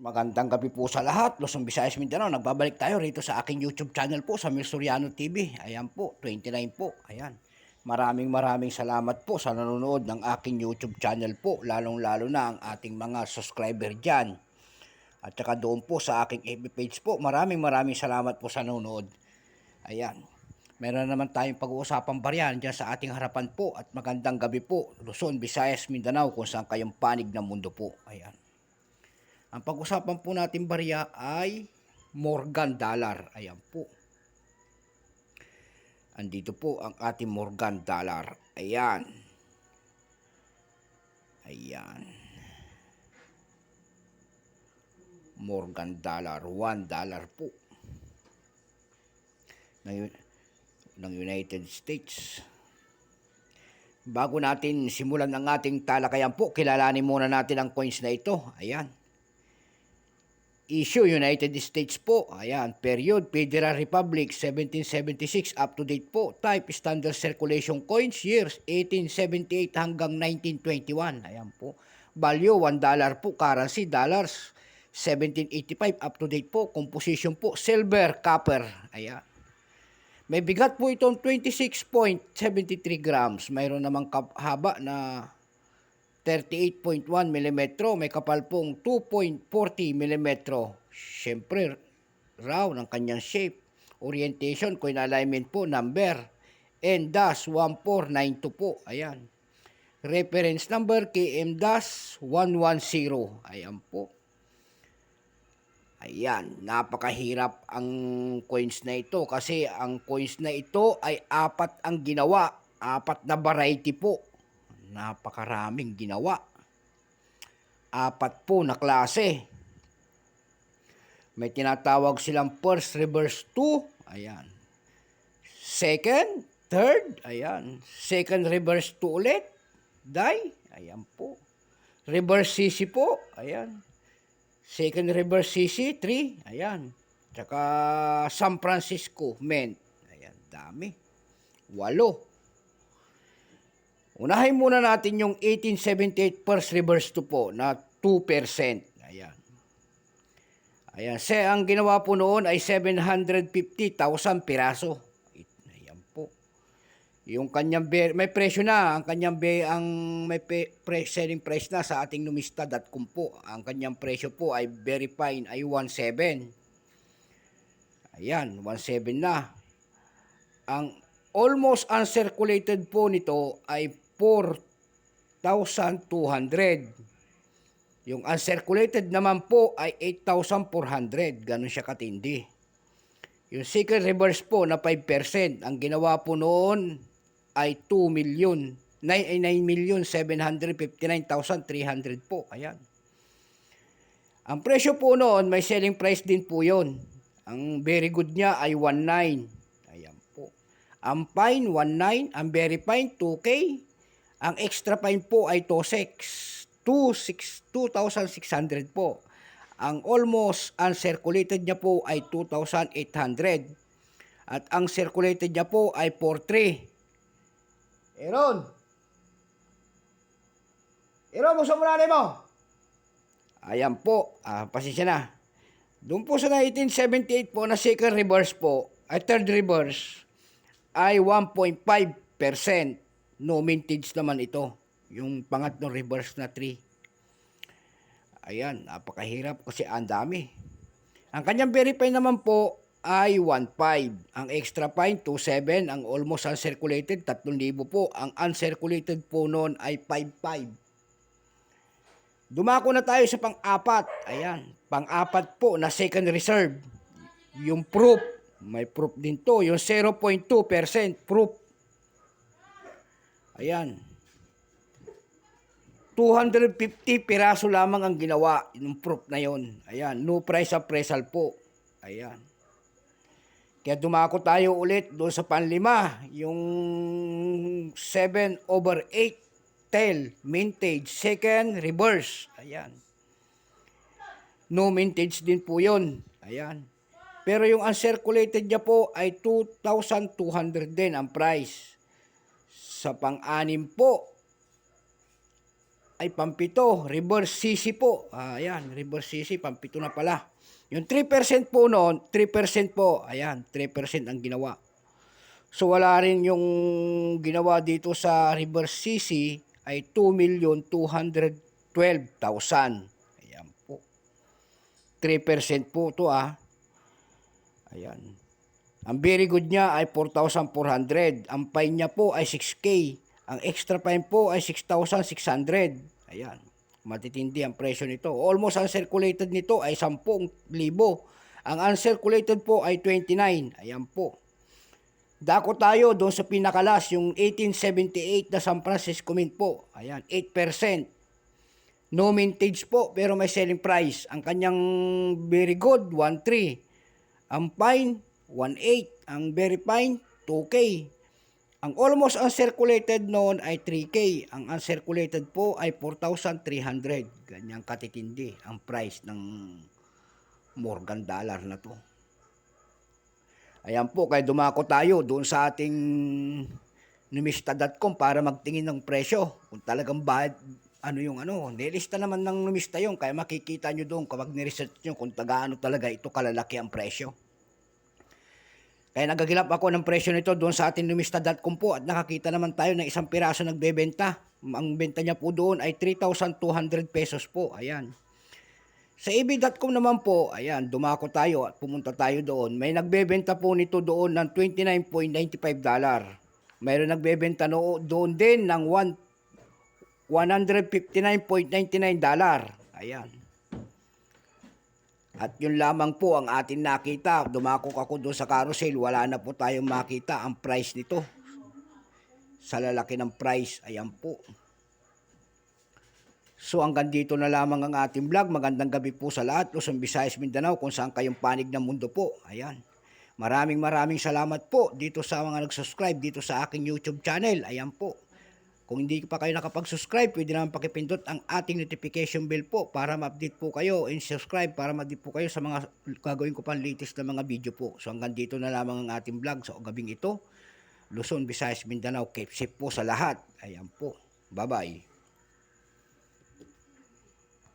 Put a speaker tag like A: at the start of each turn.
A: Magandang gabi po sa lahat, Luzon, Visayas, Mindanao. Nagbabalik tayo rito sa aking YouTube channel po, sa Mil Soriano TV. Ayan po, 29 po. Ayan. Maraming salamat po sa nanonood ng aking YouTube channel po, lalong-lalo na ang ating mga subscriber dyan. At saka doon po sa aking FB page po, maraming salamat po sa nanonood. Ayan. Meron naman tayong pag-uusapang baryan dyan sa ating harapan po at magandang gabi po, Luzon, Visayas, Mindanao, kung saan kayong panig ng mundo po. Ayan. Ang pag-usapan po natin barya ay Morgan Dollar. Ayan po. Andito po ang ating Morgan Dollar. Ayan. Ayan. Morgan Dollar. $1 po. Ng United States. Bago natin simulan ang ating talakayan po, kilalanin muna natin ang coins na ito. Ayan. Issue, United States po. Ayan. Period, Federal Republic, 1776. Up to date po. Type, Standard Circulation Coins. Years, 1878 hanggang 1921. Ayan po. Value, $1 po. Currency, dollars. 1785. Up to date po. Composition po, silver, copper. Ayan. May bigat po itong 26.73 grams. Mayroon namang haba na 38.1 mm, may kapal pong 2.40 mm. Siyempre, raw ng kanyang shape. Orientation, coin alignment po, number. N-1492 po. Ayan. Reference number, KM-110. Ayan po. Ayan, napakahirap ang coins na ito kasi ang coins na ito ay apat ang ginawa. Apat na variety po. Napakaraming ginawa. Apat po na klase. May tinatawag silang first, reverse 2. Ayan. Second, third. Ayan. Second, reverse 2 ulit. Die. Ayan po. Reverse CC po. Ayan. Second, reverse CC 3. Ayan. Tsaka San Francisco Mint. Ayan. Dami. 8. Unahin muna natin yung 1878 first reverse 2 po na 2%. Ayan. Ayan. Ang ginawa po noon ay 750,000 piraso. Ayan po. Yung kanyang may presyo na. Ang kanyang may selling price na sa ating numista.com po. Ang kanyang presyo po ay very fine ay 1.7. Ayan. 1.7 na. Ang almost uncirculated po nito ay 4,200. Yung uncirculated naman po ay 8,400. Ganun siya katindi. Yung second reverse po na 5%. Ang ginawa po noon ay 9,759,300 po. Ayan. Ang presyo po noon, may selling price din po yun. Ang very good niya ay 1.9. Ayan po. Ang fine, 1.9. Ang very fine, 2K. Ang extra fine po ay 2,600 po. Ang almost uncirculated niya po ay 2,800. At ang circulated niya po ay 4,300. Aaron, gusto mo na mo? Ayan po. Pasensya na. Doon po sa 1978 po na second reverse po, ay third reverse, ay 1.5%. No mintage naman ito. Yung pangatlong reverse na 3. Ayan, napakahirap kasi ang dami. Ang kanyang verify naman po ay 1.5. Ang extra fine, 2.7. Ang almost uncirculated, 3,000 po. Ang uncirculated po noon ay 5.5. Dumako na tayo sa pang-apat. Ayan, pang-apat po na second reserve. Yung proof, may proof din to. Yung 0.2% proof. Ayan. 250 piraso lamang ang ginawa yung proof na yon. Ayan, no price appraisal po. Ayan. Kaya dumako tayo ulit doon sa panlima, yung 7/8 tail mintage, second reverse. Ayan. No mintage din po yon. Ayan. Pero yung uncirculated niya po ay 2,200 din ang price. Sa pang-anim po, ay pampito. Reverse CC po. Ayan, reverse CC, pampito na pala. Yung 3% po noon, 3% po. Ayan, 3% ang ginawa. So wala rin yung ginawa dito sa reverse CC ay 2,212,000. Ayan po. 3% po to Ayan. Ang very good niya ay 4,400. Ang fine niya po ay 6K. Ang extra fine po ay 6,600. Ayan. Matitindi ang presyo nito. Almost uncirculated nito ay 10,000. Ang uncirculated po ay 29. Ayan po. Dako tayo doon sa pinakalas, yung 1878 na San Francisco Mint po. Ayan, 8%. No mintage po, pero may selling price. Ang kanyang very good, 1.3. Ang fine, 1.8. Ang very fine, 2K. Ang almost uncirculated noon ay 3K. Ang uncirculated po ay 4,300. Ganyang katitindi ang price ng Morgan dollar na to. Ayan po, kaya dumako tayo doon sa ating numista.com para magtingin ng presyo. Kung talagang nilista naman ng numista yung, kaya makikita nyo doon kapag niresearch nyo kung tagaano talaga ito kalalaki ang presyo. Kaya nagagilap ako ng presyo nito doon sa ating numista.com po at nakakita naman tayo ng isang piraso nagbebenta. Ang benta niya po doon ay 3,200 pesos po. Ayan. Sa ab.com naman po, ayan, dumako tayo at pumunta tayo doon. May nagbebenta po nito doon ng $29.95. Mayroon nagbebenta doon din ng $159.99. Ayan. At yun lamang po ang atin nakita. Dumako ako doon sa carousel. Wala na po tayong makita ang price nito. Sa lalaki ng price, ayan po. So hanggang dito na lamang ang ating vlog. Magandang gabi po sa lahat. Luzon, Visayas, Mindanao, kung saan kayong panig ng mundo po. Ayan. Maraming salamat po dito sa mga nag-subscribe dito sa aking YouTube channel. Ayan po. Kung hindi pa kayo nakapag-subscribe, pwede naman pakipindot ang ating notification bell po para ma-update po kayo and subscribe para ma-update po kayo sa mga gagawin ko pang latest na mga video po. So hanggang dito na lamang ang ating vlog sa gabing ito. Luzon, Visayas, Mindanao, keep safe po sa lahat. Ayan po. Bye-bye.